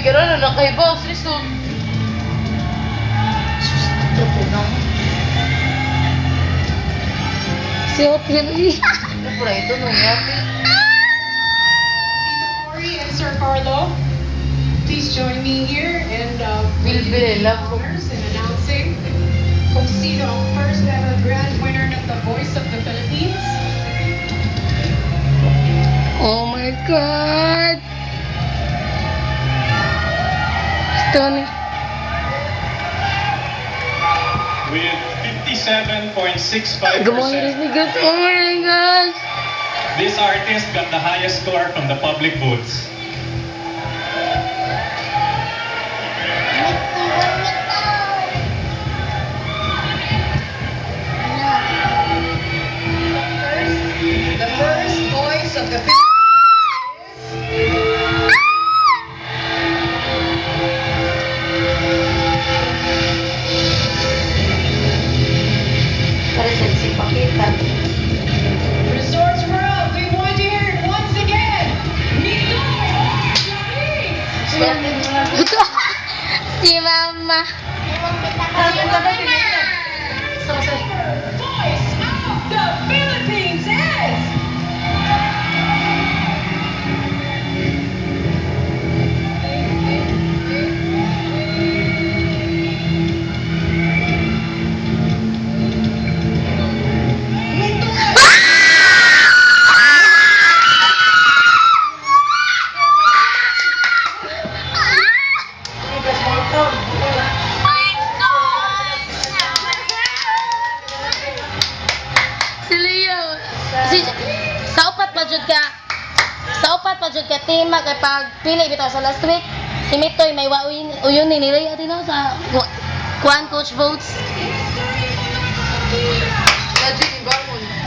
Kira na kay boss, listen. Si Opiri. Pura ito nung yapi. Tito Cory and Sir Carlo, please join me here and Bilbil, love ko. honors in announcing kung sino ang first ever grand winner ng The Voice of the Philippines. Oh my God! Stunning. With 57.65%, Good morning, Disney. Good morning, guys. this artist got the highest score from the public votes. The first voice of the Philippines. Para sa si Pakita. Resorts World, we want to hear it once again. Ninoy Joaquin. Gusto. Si Mama. Voice of the Philippines is Si Leo. Si, sa upat pa jud ka. Sa upat pa jud ka tema kay pag pili bitaw sa last week. Si Mitoy may uyon ni Leo dito sa kuan coach votes. Lagi ni bangon.